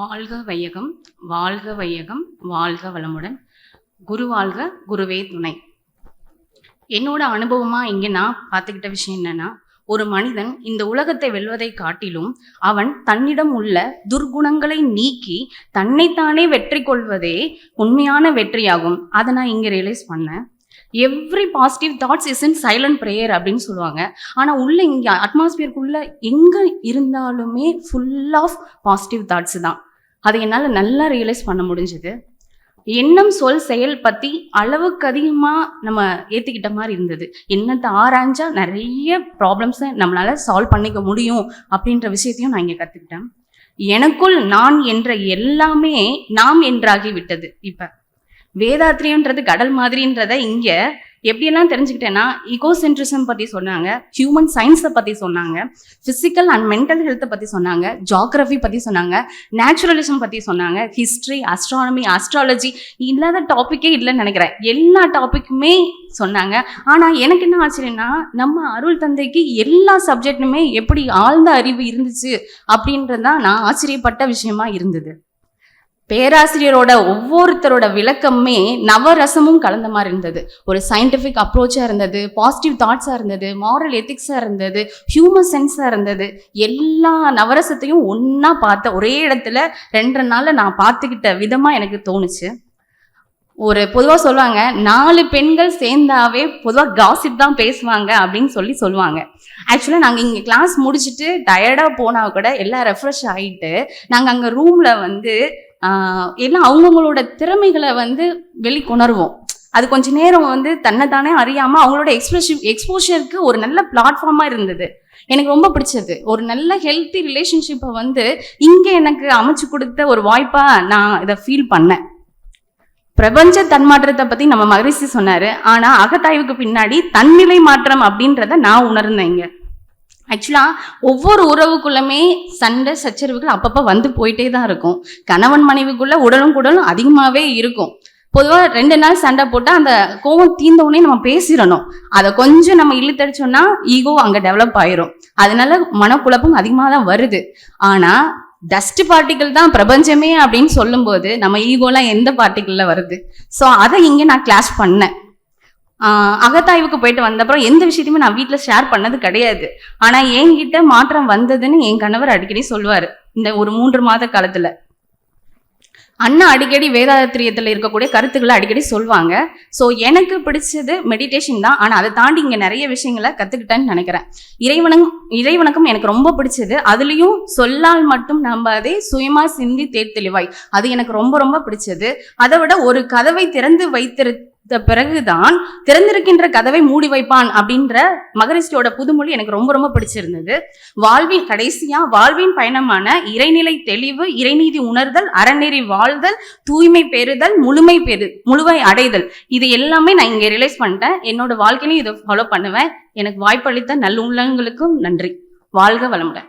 வாழ்க வையகம், வாழ்க வையகம், வாழ்க வளமுடன். குரு வாழ்க, குருவே துணை. என்னோட அனுபவமா இங்க நான் பார்த்துக்கிட்ட விஷயம் என்னன்னா, ஒரு மனிதன் இந்த உலகத்தை வெல்வதை காட்டிலும் அவன் தன்னிடம் உள்ள துர்குணங்களை நீக்கி தன்னைத்தானே வெற்றி கொள்வதே உண்மையான வெற்றியாகும். அதை நான் இங்க ரியலைஸ் பண்ணேன். Every positive thoughts is in silent prayer அப்படின்னு சொல்லுவாங்க. ஆனால் உள்ள இங்கே அட்மாஸ்பியருக்குள்ள எங்கே இருந்தாலுமே ஃபுல் ஆஃப் பாசிட்டிவ் தாட்ஸ் தான். அதை என்னால் நல்லா ரியலைஸ் பண்ண முடிஞ்சுது. எண்ணம் சொல் செயல் பற்றி அளவுக்கு அதிகமாக நம்ம ஏற்றுக்கிட்ட மாதிரி இருந்தது. எண்ணத்தை ஆராய்ஞ்சா நிறைய ப்ராப்ளம்ஸை நம்மளால் சால்வ் பண்ணிக்க முடியும் அப்படின்ற விஷயத்தையும் நான் இங்கே கற்றுக்கிட்டேன். எனக்குள் நான் என்ற எல்லாமே நாம் என்றாகி விட்டது. இப்போ வேதாத்ரியன்றது கடல் மாதிரின்றத இங்க எப்படியெல்லாம் தெரிஞ்சுக்கிட்டேன்னா, ஈகோசென்ட்ரிசம் பத்தி சொன்னாங்க, ஹியூமன் சயின்ஸை பத்தி சொன்னாங்க, பிசிக்கல் அண்ட் மென்டல் ஹெல்த்தை பத்தி சொன்னாங்க, ஜியாகிரபி பத்தி சொன்னாங்க, நேச்சுரலிசம் பத்தி சொன்னாங்க, ஹிஸ்டரி, ஆஸ்ட்ரானமி, ஆஸ்ட்ராலஜி இல்லாத டாபிக்கே இல்லைன்னு நினைக்கிறேன். எல்லா டாபிக்குமே சொன்னாங்க. ஆனா எனக்கு என்ன ஆச்சரியம்னா, நம்ம அருள் தந்தைக்கு எல்லா சப்ஜெக்டுமே எப்படி ஆழ்ந்த அறிவு இருந்துச்சு அப்படின்றதுதான் நான் ஆச்சரியப்பட்ட விஷயமா இருந்தது. பேராசிரியரோட ஒவ்வொருத்தரோட விளக்கமே நவரசமும் கலந்த மாதிரி இருந்தது. ஒரு சயின்டிஃபிக் அப்ரோச்சாக இருந்தது, பாசிட்டிவ் தாட்ஸாக இருந்தது, மாரல் எத்திக்ஸாக இருந்தது, ஹியூமன் சென்ஸாக இருந்தது. எல்லா நவரசத்தையும் ஒன்றா பார்த்த ஒரே இடத்துல 2 நாளில் நான் பார்த்துக்கிட்ட விதமாக எனக்கு தோணுச்சு. ஒரு பொதுவாக சொல்லுவாங்க, 4 பெண்கள் சேர்ந்தாவே பொதுவாக காசிப் தான் பேசுவாங்க அப்படின்னு சொல்லுவாங்க. ஆக்சுவலாக நாங்கள் இங்கே கிளாஸ் முடிச்சுட்டு டயர்டாக போனால் கூட எல்லாம் ரெஃப்ரெஷ் ஆகிட்டு நாங்கள் அங்கே ரூமில் எல்லாம் அவங்கவுங்களோட திறமைகளை வெளிக்கொணர்வோம். அது கொஞ்ச நேரம் தன்னைத்தானே அறியாமல் அவங்களோட எக்ஸ்போஷருக்கு ஒரு நல்ல பிளாட்ஃபார்மாக இருந்தது. எனக்கு ரொம்ப பிடிச்சது. ஒரு நல்ல ஹெல்த்தி ரிலேஷன்ஷிப்பை இங்கே எனக்கு அமைச்சு கொடுத்த ஒரு வாய்ப்பாக நான் இதை ஃபீல் பண்ணேன். பிரபஞ்ச தன்மாற்றத்தை பற்றி நம்ம மகரிஷி சொன்னார். ஆனால் அகத்தாய்வுக்கு பின்னாடி தன்னிலை மாற்றம் அப்படின்றத நான் உணர்ந்தேங்க. ஆக்சுவலாக ஒவ்வொரு உறவுக்குள்ளுமே சண்டை சச்சரவுகள் அப்பப்போ போயிட்டே தான் இருக்கும். கணவன் மனைவிக்குள்ள உடலும் அதிகமாகவே இருக்கும். பொதுவாக 2 நாள் சண்டை போட்டால் அந்த கோவம் தீர்ந்தவுடனே நம்ம பேசிடணும். அதை கொஞ்சம் நம்ம இழுத்தடிச்சோன்னா ஈகோ அங்கே டெவலப் ஆயிரும். அதனால மனக்குழப்பம் அதிகமாக தான் வருது. ஆனால் டஸ்ட் பார்ட்டிகிள் தான் பிரபஞ்சமே அப்படின்னு சொல்லும்போது நம்ம ஈகோலாம் எந்த பார்ட்டிகிளில் வருது? ஸோ அதை இங்கே நான் கிளாஸ் பண்ணேன். அகத்தாய்வுக்கு போயிட்டு வந்தப்பறம் எந்த விஷயத்தையுமே நான் வீட்டில் ஷேர் பண்ணது கிடையாது. ஆனால் என்கிட்ட மாற்றம் வந்ததுன்னு என் கணவர் அடிக்கடி சொல்லுவார். இந்த ஒரு 3 மாத காலத்தில் அண்ணா அடிக்கடி வேதாத்திரியத்தில் இருக்கக்கூடிய கருத்துக்களை அடிக்கடி சொல்லுவாங்க. ஸோ எனக்கு பிடிச்சது மெடிடேஷன் தான். ஆனால் அதை தாண்டி இங்கே நிறைய விஷயங்களை கற்றுக்கிட்டேன்னு நினைக்கிறேன். இறைவணக்கம் எனக்கு ரொம்ப பிடிச்சது. அதுலேயும் சொல்லால் மட்டும் நம்பாதே, சுயமா சிந்தி தேர்தெளிவாய், அது எனக்கு ரொம்ப ரொம்ப பிடிச்சது. அதை விட ஒரு கதவை திறந்து வைத்திருந்த பிறகுதான் திறந்திருக்கின்ற கதவை மூடி வைப்பான் அப்படின்ற மகரிஷியோட புதுமொழி எனக்கு ரொம்ப ரொம்ப பிடிச்சிருந்தது. வாழ்வின் பயணமான இறைநிலை தெளிவு, இறைநீதி உணர்தல், அறநெறி வாழ்தல், தூய்மை பெறுதல், முழுமை அடைதல், இது எல்லாமே நான் இங்க ரியலைஸ் பண்ணிட்டேன். என்னோட வாழ்க்கையிலையும் இதை ஃபாலோ பண்ணுவேன். எனக்கு வாய்ப்பளித்த நல்லுள்ளங்களுக்கும் நன்றி. வாழ்க வளமுடன்.